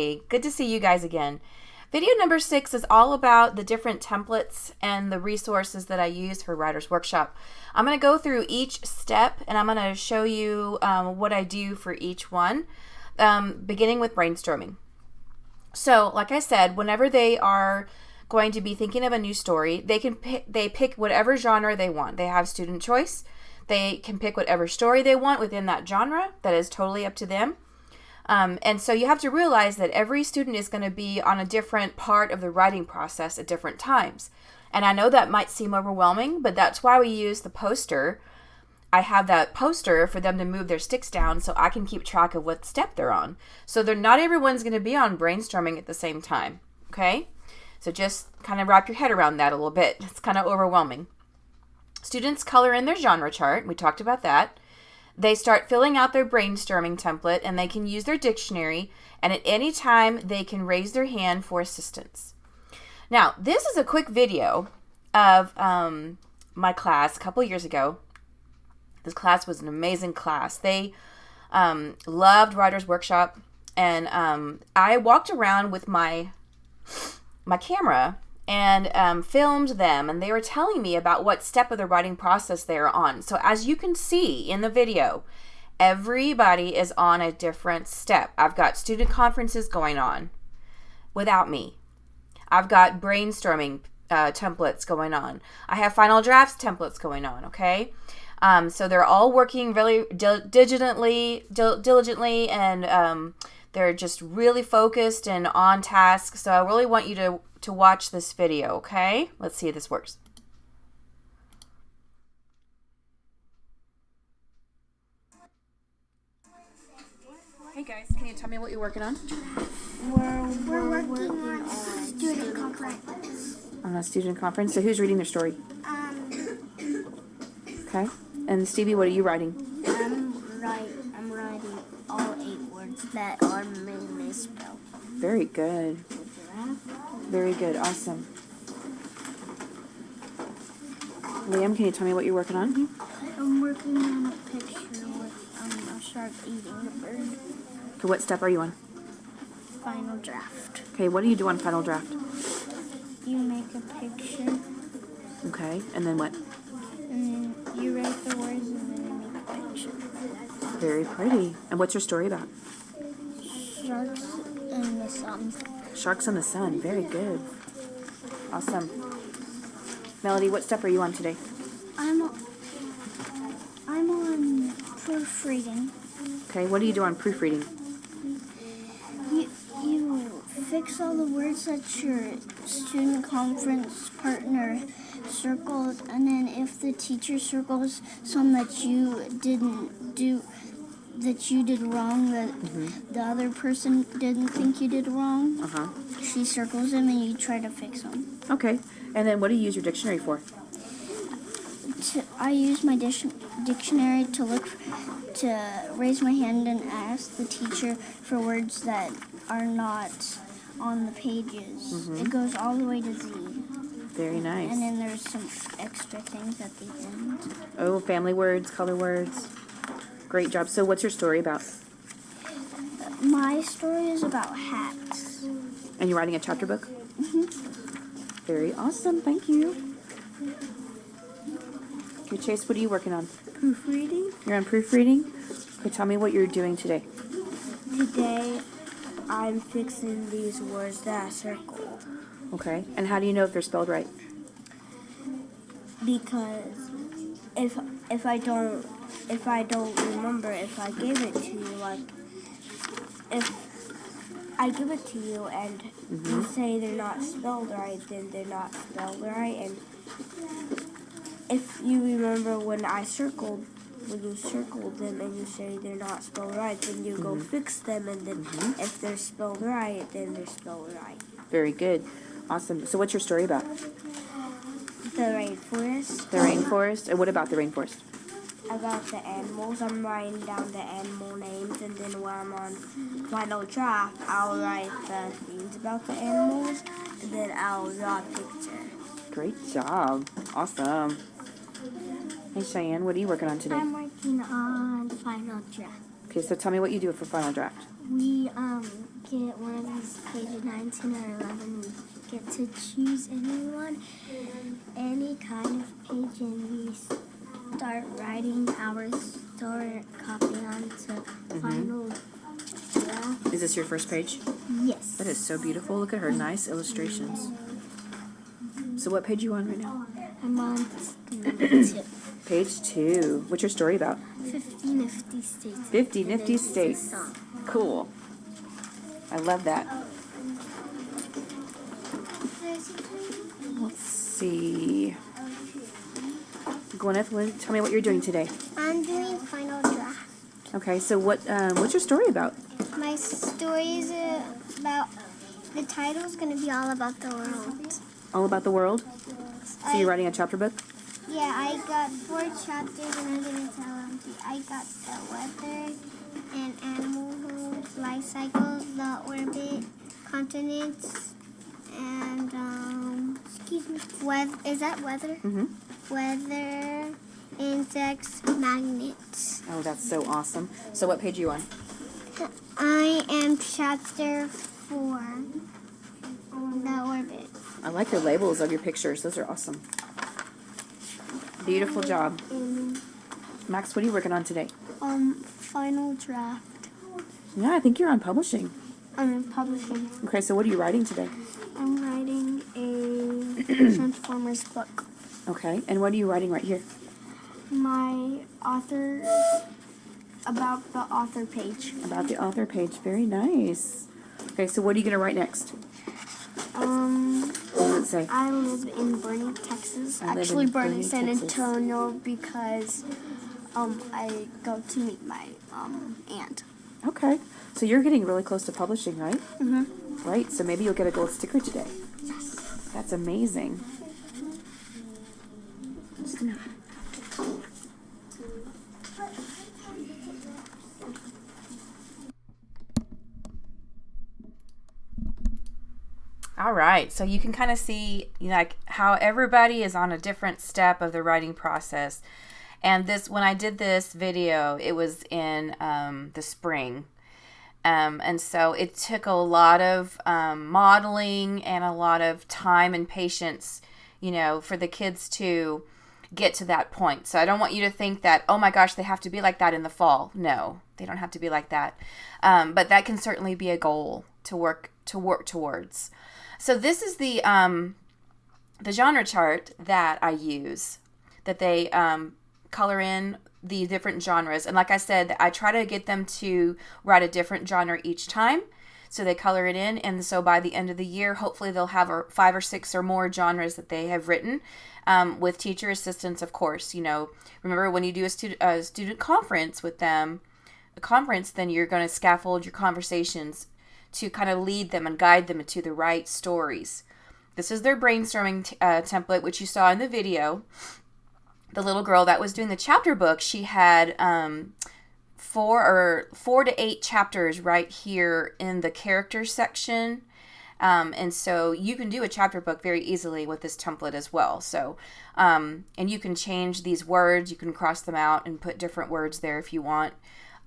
Good to see you guys again. Video number 6 is all about the different templates and the resources that I use for Writer's Workshop. I'm going to go through each step and I'm going to show you what I do for each one, beginning with brainstorming. So, like I said, whenever they are going to be thinking of a new story, they pick whatever genre they want. They have student choice. They can pick whatever story they want within that genre. That is totally up to them. And so you have to realize that every student is going to be on a different part of the writing process at different times. And I know that might seem overwhelming, but that's why we use the poster. I have that poster for them to move their sticks down so I can keep track of what step they're on. So not everyone's going to be on brainstorming at the same time, okay? So just kind of wrap your head around that a little bit. It's kind of overwhelming. Students color in their genre chart. We talked about that. They start filling out their brainstorming template and they can use their dictionary, and at any time they can raise their hand for assistance. Now, this is a quick video of my class a couple years ago. This class was an amazing class. They loved Writer's Workshop, and I walked around with my camera and filmed them, and they were telling me about what step of the writing process they are on. So as you can see in the video, everybody is on a different step. I've got student conferences going on without me. I've got brainstorming templates going on. I have final drafts templates going on, okay? So they're all working really diligently, and they're just really focused and on task. So I really want you to watch this video, okay? Let's see if this works. Hey guys, can you tell me what you're working on? We're working on a student conference. On a student conference? So who's reading their story? Okay. And Stevie, what are you writing? I'm writing all 8 words that are misspelled. Very good. Very good. Awesome. Liam, can you tell me what you're working on? I'm working on a picture with a shark eating a bird. Okay, what step are you on? Final draft. Okay, what do you do on final draft? You make a picture, Okay, and then what? and then you write the words, and then you make a picture. Very pretty. And what's your story about? Sharks in the sun. Sharks in the sun. Very good. Awesome. Melody, what step are you on today? I'm on proofreading. Okay, what do you do on proofreading? You fix all the words that your student conference partner circled, and then if the teacher circles some that you didn't do, that you did wrong, that the other person didn't think you did wrong, she circles them and you try to fix them. Okay, and then what do you use your dictionary for? I use my dictionary to raise my hand and ask the teacher for words that are not on the pages. It goes all the way to Z. Very nice. And then there's some extra things at the end. Oh, family words, color words. Great job. So what's your story about? My story is about hats. And you're writing a chapter book? Very awesome. Thank you. Okay, Chase, what are you working on? Proofreading. You're on proofreading? Okay, tell me what you're doing today. Today, I'm fixing these words that I circled. Okay, and how do you know if they're spelled right? Because if I don't remember, if I give it to you, like if I give it to you and you say they're not spelled right, then they're not spelled right. And if you remember when you circled them and you say they're not spelled right, then you go fix them, and then if they're spelled right, then they're spelled right. Very good. Awesome. So what's your story about? The rainforest. The rainforest? And what about the rainforest? About the animals. I'm writing down the animal names, and then when I'm on final draft, I'll write the things about the animals, and then I'll draw a picture. Great job. Awesome. Hey, Cheyenne, what are you working on today? I'm working on final draft. Okay, so tell me what you do for final draft. We get one of these page 19 or 11, we get to choose any kind of page, and we start writing our story, copying onto final draft. Is this your first page? Yes. That is so beautiful. Look at her nice illustrations. So what page are you on right now? I'm on 2. Page 2. What's your story about? 50 Nifty States. 50 Nifty States. Cool. I love that. Let's see. Gwyneth, tell me what you're doing today. I'm doing final draft. Okay, so what's your story about? My story is about, the title is going to be all about the world. All about the world? So you're writing a chapter book? Yeah, I got 4 chapters, and I'm going to tell them to you. I got the weather and animal homes, life cycles, the orbit, continents, and, excuse me, is that weather? Mm-hmm. Weather, insects, magnets. Oh, that's so awesome. So what page are you on? I am chapter 4, the orbit. I like your labels of your pictures. Those are awesome. Beautiful job. Max, what are you working on today? Final draft. Yeah, I think you're on publishing. I'm in publishing. Okay, so what are you writing today? I'm writing a Transformers book. Okay, and what are you writing right here? My author, about the author page. About the author page. Very nice. Okay, so what are you going to write next? What does it say? I live in Boerne, Texas. Actually, Boerne, San Antonio, because I go to meet my aunt. Okay, so you're getting really close to publishing, right? Mm-hmm. Right, so maybe you'll get a gold sticker today. Yes. That's amazing. Just a minute. All right, so you can kind of see, like, how everybody is on a different step of the writing process. And when I did this video, it was in the spring. And so it took a lot of modeling and a lot of time and patience, for the kids to get to that point. So I don't want you to think that, oh my gosh, they have to be like that in the fall. No, they don't have to be like that. But that can certainly be a goal to work towards. So this is the genre chart that I use, that they color in the different genres. And like I said, I try to get them to write a different genre each time. So they color it in. And so by the end of the year, hopefully they'll have 5 or 6 or more genres that they have written, with teacher assistance, of course. Remember, when you do a student conference with them, then you're going to scaffold your conversations to kind of lead them and guide them into the right stories. This is their brainstorming template, which you saw in the video. The little girl that was doing the chapter book, she had 4 to 8 chapters right here in the character section. And so you can do a chapter book very easily with this template as well. So, and you can change these words. You can cross them out and put different words there if you want,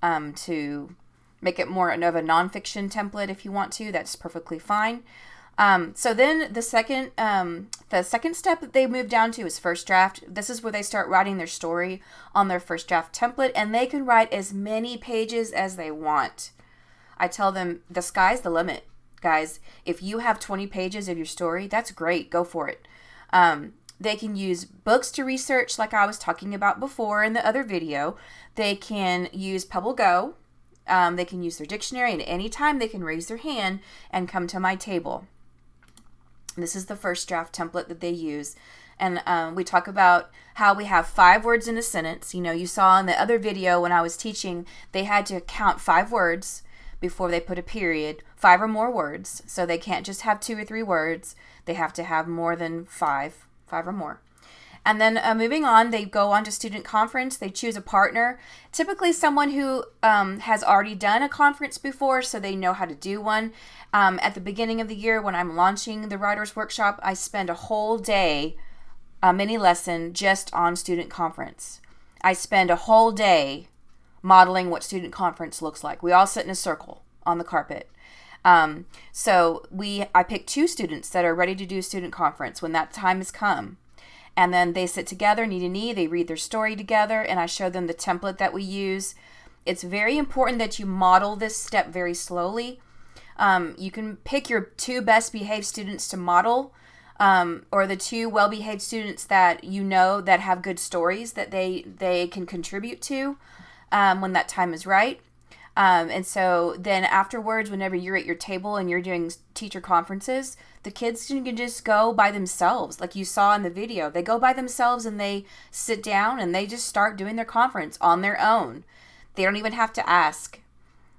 to make it more of a nonfiction template if you want to. That's perfectly fine. So then the second step that they move down to is first draft. This is where they start writing their story on their first draft template, and they can write as many pages as they want. I tell them the sky's the limit, guys. If you have 20 pages of your story, that's great. Go for it. They can use books to research, like I was talking about before in the other video. They can use Pebble Go. They can use their dictionary, and anytime they can raise their hand and come to my table. This is the first draft template that they use. And we talk about how we have 5 words in a sentence. You saw in the other video when I was teaching, they had to count 5 words before they put a period, 5 or more words. So they can't just have 2 or 3 words. They have to have more than 5 or more. And then moving on, they go on to student conference. They choose a partner, typically someone who has already done a conference before, so they know how to do one. At the beginning of the year, when I'm launching the Writers Workshop, I spend a whole day, a mini lesson just on student conference. I spend a whole day modeling what student conference looks like. We all sit in a circle on the carpet. So I picked 2 students that are ready to do student conference when that time has come. And then they sit together, knee to knee, they read their story together, and I show them the template that we use. It's very important that you model this step very slowly. You can pick your 2 best behaved students to model, or the 2 well-behaved students that you know that have good stories that they can contribute to when that time is right. And so then afterwards, whenever you're at your table and you're doing teacher conferences, the kids can just go by themselves. Like you saw in the video, they go by themselves and they sit down and they just start doing their conference on their own. They don't even have to ask.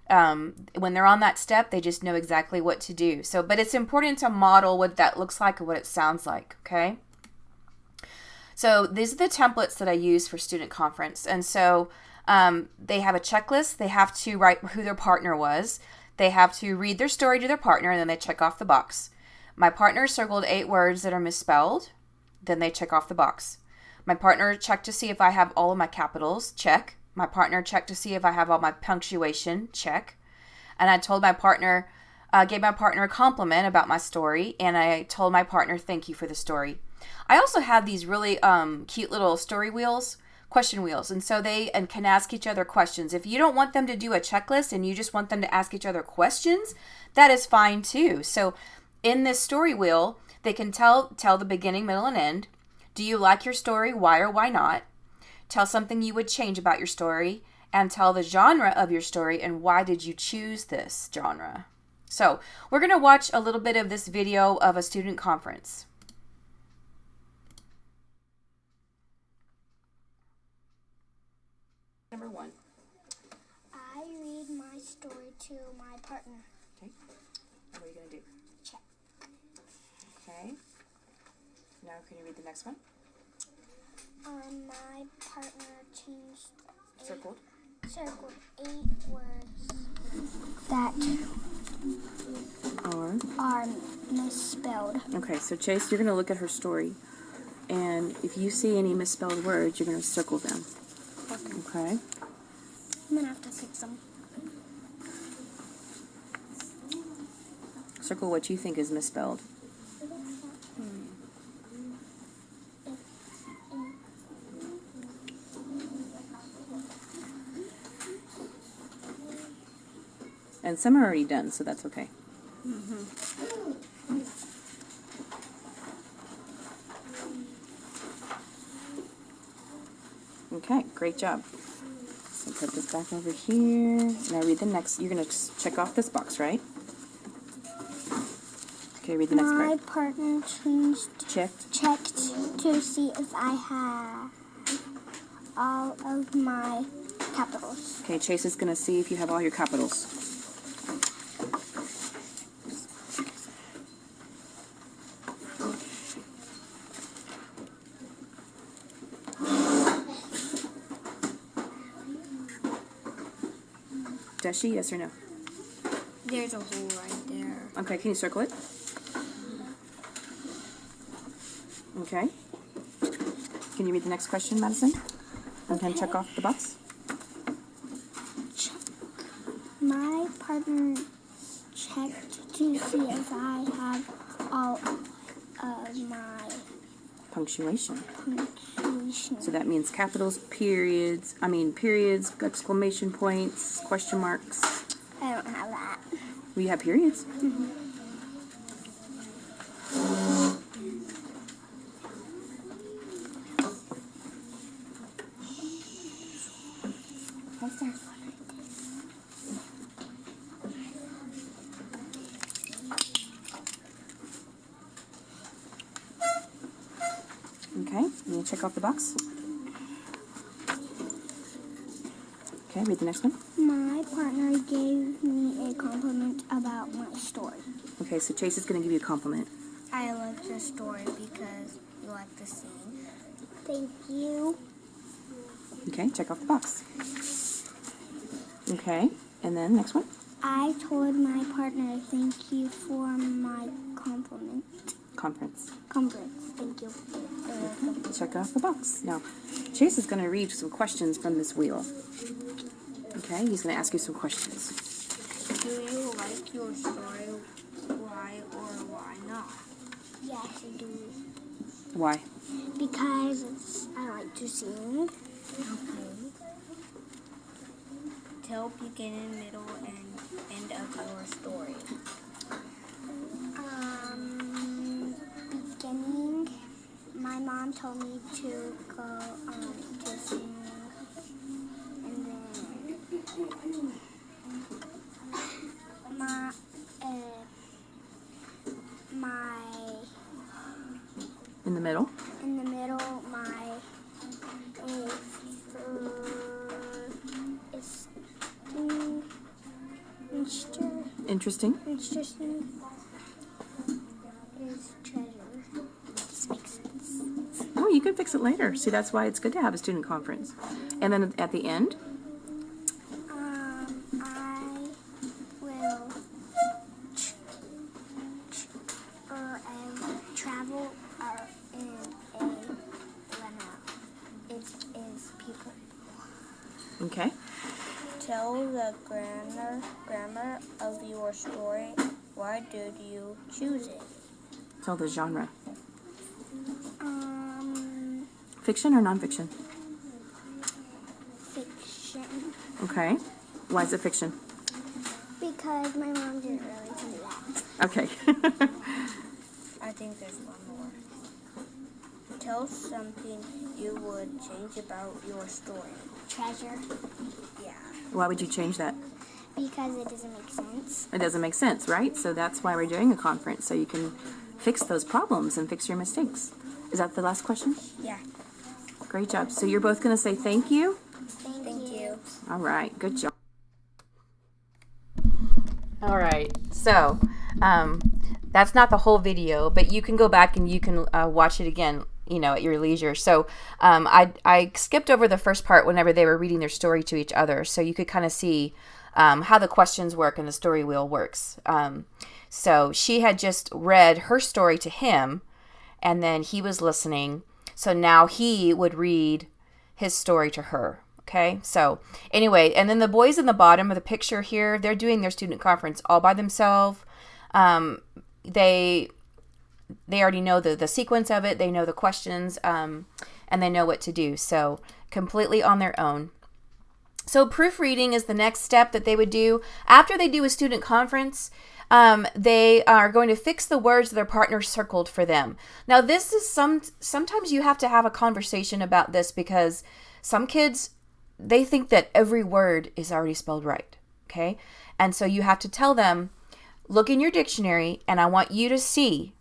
When they're on that step, they just know exactly what to do. So, but it's important to model what that looks like or what it sounds like, okay? So these are the templates that I use for student conference. And so they have a checklist. They have to write who their partner was. They have to read their story to their partner, and then they check off the box. My partner circled 8 words that are misspelled. Then they check off the box. My partner checked to see if I have all of my capitals. Check. My partner checked to see if I have all my punctuation. Check. And I told my partner, gave my partner a compliment about my story, and I told my partner, thank you for the story. I also have these really cute little story wheels, question wheels, and so they can ask each other questions. If you don't want them to do a checklist and you just want them to ask each other questions, that is fine too. So in this story wheel, they can tell the beginning, middle, and end. Do you like your story? Why or why not? Tell something you would change about your story, and tell the genre of your story and why did you choose this genre. So we're going to watch a little bit of this video of a student conference. Number 1. I read my story to my partner. Okay. What are you going to do? Check. Okay. Now can you read the next one? My partner Circled 8 words that are misspelled. Okay, so Chase, you're going to look at her story, and if you see any misspelled words, you're going to circle them. Okay. I'm going to have to fix them. Circle what you think is misspelled. And some are already done, so that's okay. Okay, great job. So put this back over here. Now read the next. You're going to check off this box, right? Okay, read the next part. My partner checked to see if I have all of my capitals. Okay, Chase is going to see if you have all your capitals. Does she? Yes or no? There's a hole right there. Okay, can you circle it? Okay. Can you read the next question, Madison? And can check off the box? My partner checked to see if I have all of my Punctuation. punctuation. So that means capitals, periods, exclamation points, question marks. I don't have that. We have periods. Okay, you check off the box. Okay, read the next one. My partner gave me a compliment about my story. Okay, so Chase is going to give you a compliment. I like your story because you like the scene. Thank you. Okay, check off the box. Okay, and then next one. I told my partner thank you for my compliment. Conference. Thank you. Check off the box. Now, Chase is going to read some questions from this wheel. Okay, he's going to ask you some questions. Do you like your story? Why or why not? Yes, I do. Why? Because I like to sing. Okay. Tell beginning, middle, and end of your story. Beginning, my mom told me to go to sing, and then my In the middle? in the middle, is Interesting. interesting is treasure. This makes sense. Oh, you can fix it later. See, that's why it's good to have a student conference. And then at the end, I will travel in a limo. It is people. okay. Tell the grammar of your story. Why did you choose it? Tell the genre. Fiction. Fiction or nonfiction? Okay. Why is it fiction? Because my mom didn't really do that. Okay. I think there's one more. Tell something you would change about your story. Treasure. Yeah. Why would you change that? Because it doesn't make sense. It doesn't make sense, right? So that's why we're doing a conference, so you can fix those problems and fix your mistakes. Is that the last question? Yeah. Great job. So you're both going to say thank you? Thank you. All right. Good job. All right. So that's not the whole video, but you can go back and you can watch it again, at your leisure. So I skipped over the first part whenever they were reading their story to each other, so you could kind of see how the questions work and the story wheel works. So she had just read her story to him, and then he was listening. So now he would read his story to her. Okay, so anyway, and then the boys in the bottom of the picture here, they're doing their student conference all by themselves. They already know the sequence of it. They know the questions, and they know what to do. So completely on their own. So proofreading is the next step that they would do. After they do a student conference, they are going to fix the words their partner circled for them. Now this is sometimes you have to have a conversation about this, because some kids, they think that every word is already spelled right, okay? And so you have to tell them, look in your dictionary, and I want you to see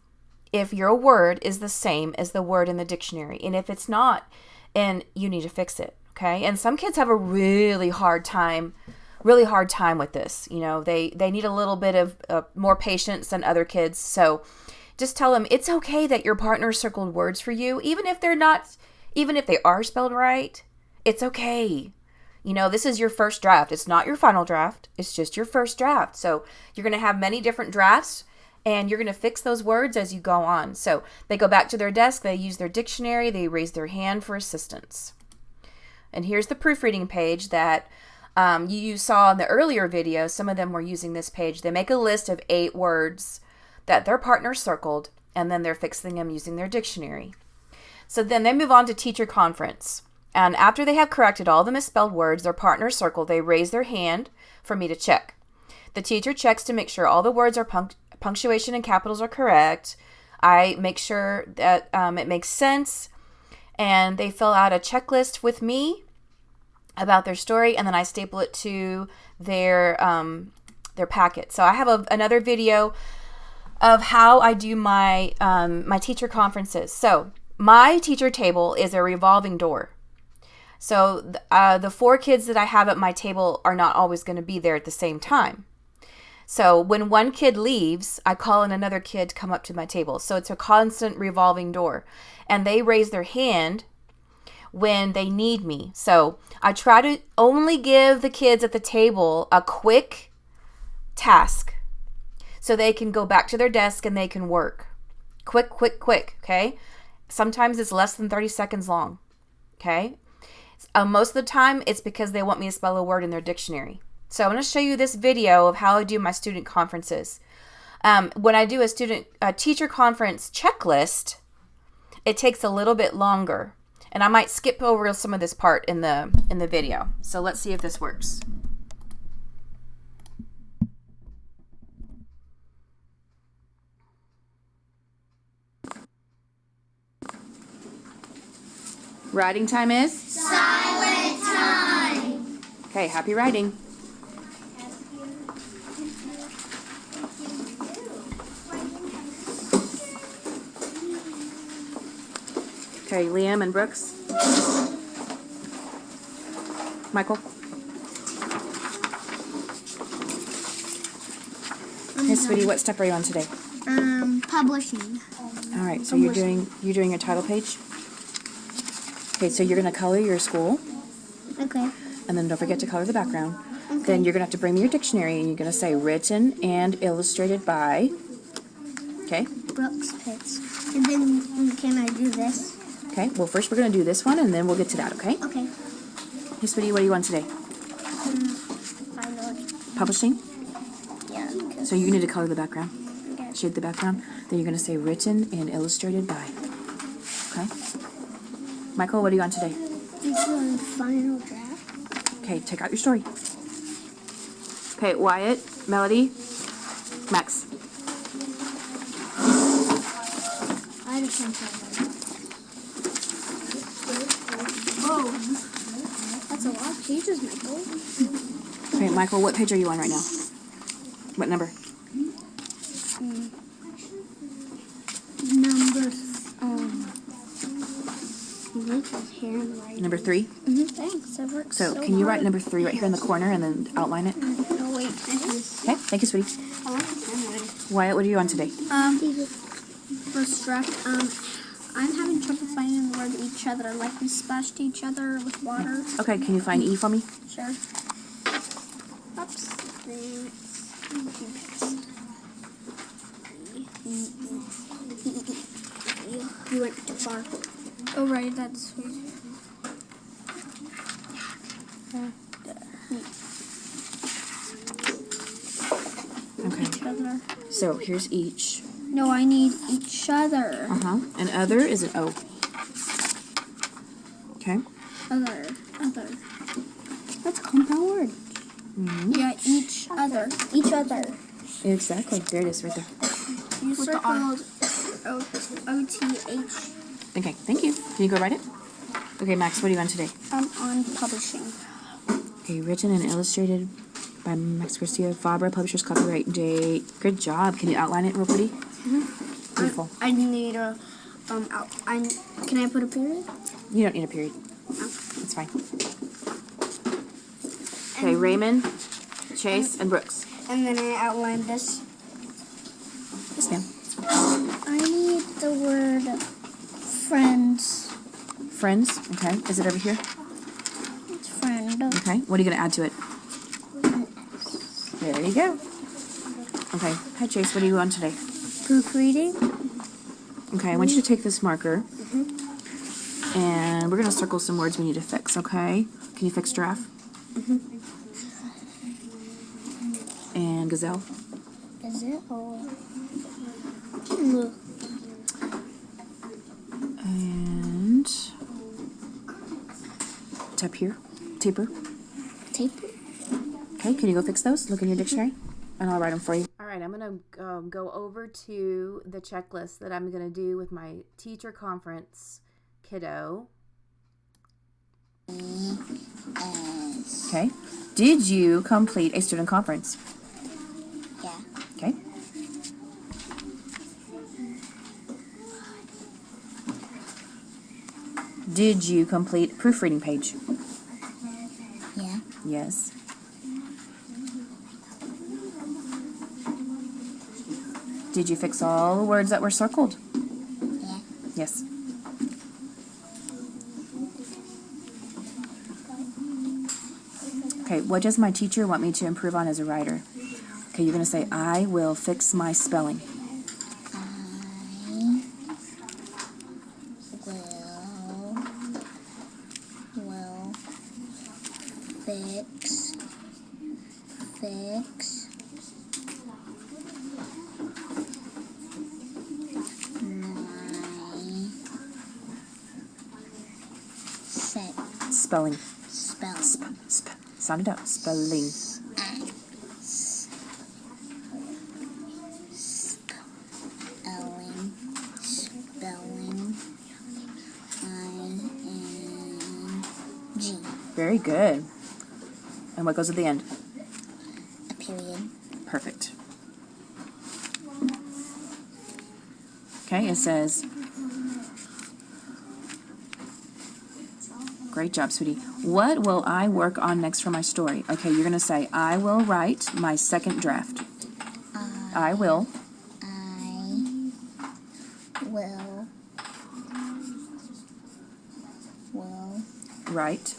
if your word is the same as the word in the dictionary. And if it's not, and you need to fix it, okay? And some kids have a really hard time with this. They need a little bit of more patience than other kids. So just tell them it's okay that your partner circled words for you, even if they are spelled right. It's okay. This is your first draft. It's not your final draft. It's just your first draft. So you're going to have many different drafts, and you're going to fix those words as you go on. So they go back to their desk. They use their dictionary. They raise their hand for assistance. And here's the proofreading page that you saw in the earlier video. Some of them were using this page. They make a list of 8 words that their partner circled, and then they're fixing them using their dictionary. So then they move on to teacher conference. And after they have corrected all the misspelled words their partner circled, they raise their hand for me to check. The teacher checks to make sure all the words are punctuation and capitals are correct. I make sure that it makes sense. And they fill out a checklist with me about their story, and then I staple it to their packet. So I have another video of how I do my my teacher conferences. So my teacher table is a revolving door. So the 4 kids that I have at my table are not always going to be there at the same time. So when one kid leaves, I call in another kid to come up to my table. So it's a constant revolving door. And they raise their hand when they need me. So I try to only give the kids at the table a quick task so they can go back to their desk and they can work. Quick, okay? Sometimes it's less than 30 seconds long, okay? Most of the time, it's because they want me to spell a word in their dictionary. So I'm going to show you this video of how I do my student conferences. When I do a teacher conference checklist, it takes a little bit longer. And I might skip over some of this part in the video. So let's see if this works. Writing time is? Silent time. Okay, happy writing. Okay, Liam and Brooks. Michael. Hey, sweetie, what step are you on today? Publishing. All right, so you're doing your title page. Okay, so you're gonna color your school, Okay. and then don't forget to color the background. Then you're gonna have to bring me your dictionary, and you're gonna say written and illustrated by. Okay. Brooks Pitts. And then can I do this? Okay. Well, first we're gonna do this one, and then we'll get to that. Okay. Okay. Hey, sweetie, what do you want today? Final. Publishing. Yeah. So you need to color the background, Okay. shade the background. Then you're gonna say written and illustrated by. Okay. Michael, what are you on today? This one final draft. Okay, check out your story. Okay, Wyatt, Melody, Max. I just want to. Oh, that's a lot of pages, Michael. Okay, Michael, what page are you on right now? What number? Number. You like his handwriting. Number 3. Thanks. That works. So, can you write number 3 right here in the corner and then outline it? Oh wait. Okay, thank you, sweetie. I like his handwriting. Wyatt, what are you on today? First draft. I'm having trouble finding the word each other. Like we splashed each other with water. Okay, can you find E for me? Sure. Oops. You went too far. Oh right, that's sweet. Okay, Each other. so here's each. No, I need each other. And other is an O. Okay. Other. That's a compound word. Yeah, each other. Each other. Exactly, there it is right there. You circled O-T-H. Okay, thank you. Can you go write it? Okay, Max, what are you on today? I'm on publishing. Okay, written and illustrated by Max Garcia Fabra, publisher's copyright date. Good job. Can you outline it real pretty? Beautiful. I need a can I put a period? You don't need a period. It's fine. Okay, Raymond, Chase, and Brooks. And then I outlined this. Yes, ma'am. I need the word friends. Friends. Okay. Is it over here? It's friend. Okay. What are you going to add to it? There you go. Okay. Hi, Chase. What are you on today? Proofreading. Okay. I want you to take this marker. And we're going to circle some words we need to fix, okay? Can you fix giraffe? And gazelle. Is it? And taper. Tape. Okay, can you go fix those? Look in your dictionary, and I'll write them for you. All right, I'm going to go over to the checklist that I'm going to do with my teacher conference kiddo. Okay. Did you complete a student conference? Yeah. Okay. Did you complete proofreading page? Yeah. Yes. Did you fix all the words that were circled? Yeah. Yes. Okay, what does my teacher want me to improve on as a writer? Okay, you're going to say, I will fix my spelling. Will fix spelling? Spell. Sound it out. Spelling. Spelling. I-N-G. Very good. And what goes at the end? A period. Perfect. Okay, it says, great job, sweetie. What will I work on next for my story? Okay, you're going to say, I will write my second draft. I will. Write.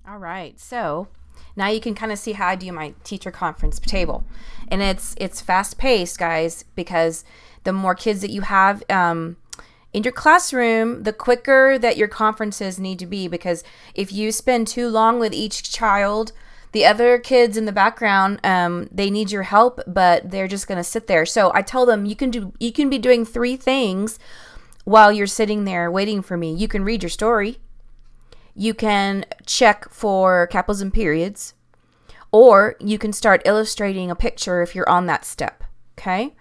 All right, so now you can kind of see how I do my teacher conference table. And it's fast paced, guys, because the more kids that you have in your classroom, the quicker that your conferences need to be, because if you spend too long with each child, the other kids in the background, they need your help, but they're just going to sit there. So I tell them you can be doing 3 things while you're sitting there waiting for me. You can read your story. You can check for capitals and periods, or you can start illustrating a picture if you're on that step, okay?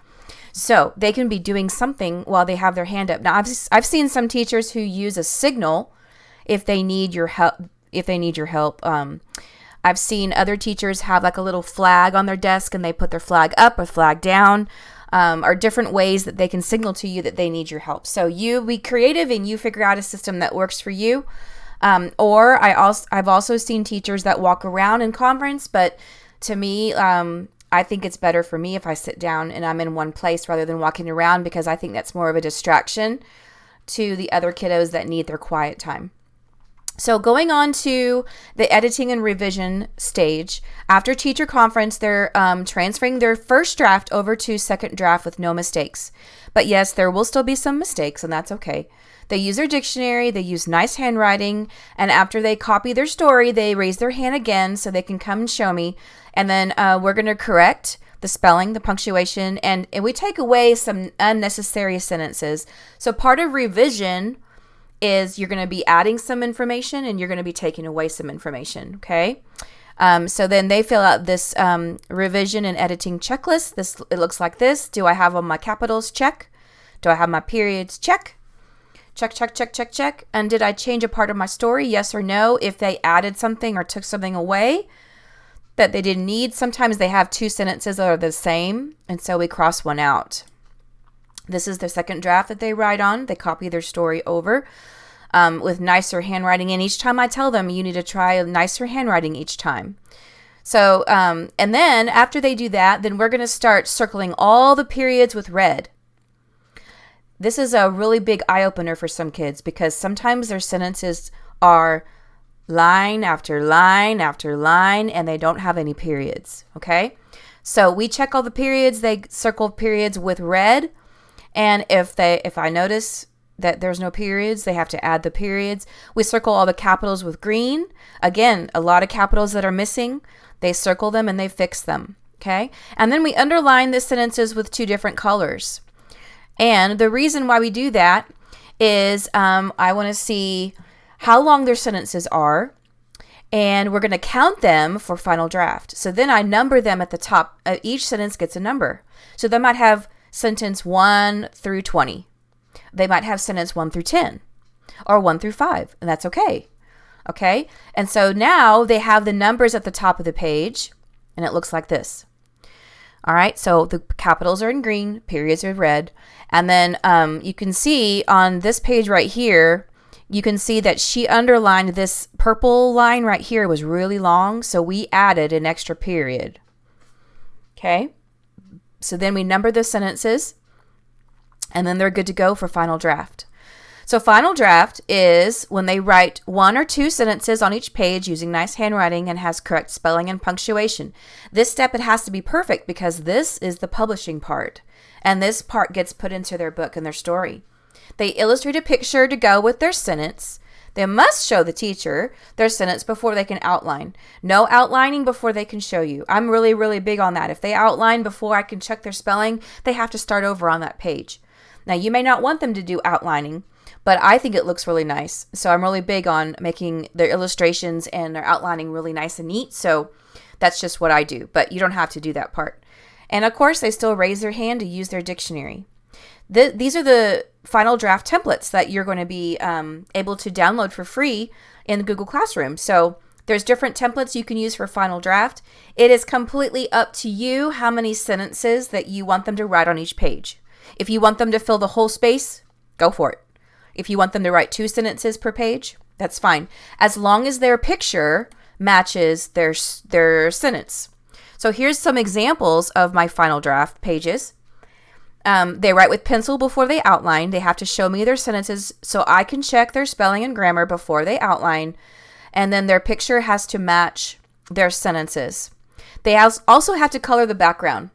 So they can be doing something while they have their hand up. Now, I've seen some teachers who use a signal if they need your help. I've seen other teachers have like a little flag on their desk, and they put their flag up or flag down, or different ways that they can signal to you that they need your help. So you be creative and you figure out a system that works for you. Or I've also seen teachers that walk around in conference, but to me, I think it's better for me if I sit down and I'm in one place rather than walking around, because I think that's more of a distraction to the other kiddos that need their quiet time. So going on to the editing and revision stage, after teacher conference, they're transferring their first draft over to second draft with no mistakes. But yes, there will still be some mistakes, and that's okay. They use their dictionary, they use nice handwriting, and after they copy their story, they raise their hand again so they can come and show me. And then we're going to correct the spelling, the punctuation, and we take away some unnecessary sentences. So part of revision is you're going to be adding some information and you're going to be taking away some information, okay? So then they fill out this revision and editing checklist. It looks like this. Do I have all my capitals? Check. Do I have my periods? Check. Check, check, check, check, check. And did I change a part of my story? Yes or no? If they added something or took something away that they didn't need, sometimes they have 2 sentences that are the same, and so we cross one out. This is the second draft that they write on. They copy their story over with nicer handwriting, and each time I tell them you need to try a nicer handwriting each time. So, and then after they do that, then we're going to start circling all the periods with red. This is a really big eye-opener for some kids, because sometimes their sentences are line after line after line, and they don't have any periods, okay? So we check all the periods. They circle periods with red, and if I notice that there's no periods, they have to add the periods. We circle all the capitals with green. Again, a lot of capitals that are missing, they circle them and they fix them, okay? And then we underline the sentences with 2 different colors. And the reason why we do that is I want to see how long their sentences are, and we're going to count them for final draft. So then I number them at the top. Each sentence gets a number. So they might have sentence 1 through 20. They might have sentence 1 through 10 or 1 through 5, and that's okay. Okay? And so now they have the numbers at the top of the page, and it looks like this. All right, so the capitals are in green, periods are red. And then you can see on this page right here, you can see that she underlined this purple line right here was really long, so we added an extra period. Okay, so then we number the sentences, and then they're good to go for final draft. So final draft is when they write 1 or 2 sentences on each page using nice handwriting and has correct spelling and punctuation. This step, it has to be perfect, because this is the publishing part, and this part gets put into their book and their story. They illustrate a picture to go with their sentence. They must show the teacher their sentence before they can outline. No outlining before they can show you. I'm really, really big on that. If they outline before I can check their spelling, they have to start over on that page. Now, you may not want them to do outlining, but I think it looks really nice. So I'm really big on making their illustrations and their outlining really nice and neat. So that's just what I do, but you don't have to do that part. And of course, they still raise their hand to use their dictionary. These are the final draft templates that you're going to be able to download for free in Google Classroom. So there's different templates you can use for final draft. It is completely up to you how many sentences that you want them to write on each page. If you want them to fill the whole space, go for it. If you want them to write 2 sentences per page, that's fine, as long as their picture matches their sentence. So here's some examples of my final draft pages. They write with pencil before they outline. They have to show me their sentences so I can check their spelling and grammar before they outline. And then their picture has to match their sentences. They also have to color the background.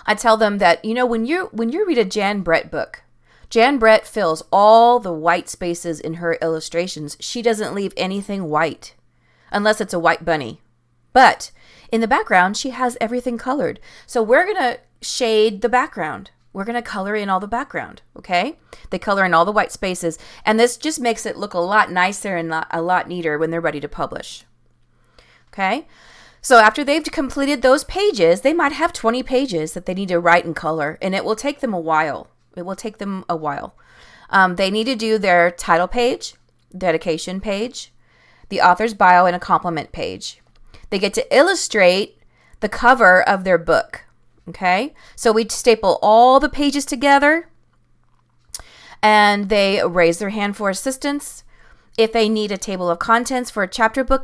I tell them that, when you read a Jan Brett book, Jan Brett fills all the white spaces in her illustrations. She doesn't leave anything white, unless it's a white bunny. But in the background, she has everything colored. So we're going to shade the background. We're going to color in all the background, okay? They color in all the white spaces, and this just makes it look a lot nicer and a lot neater when they're ready to publish, okay? So after they've completed those pages, they might have 20 pages that they need to write in color, and it will take them a while. They need to do their title page, dedication page, the author's bio, and a compliment page. They get to illustrate the cover of their book. Okay, so we staple all the pages together, and they raise their hand for assistance. If they need a table of contents for a chapter book,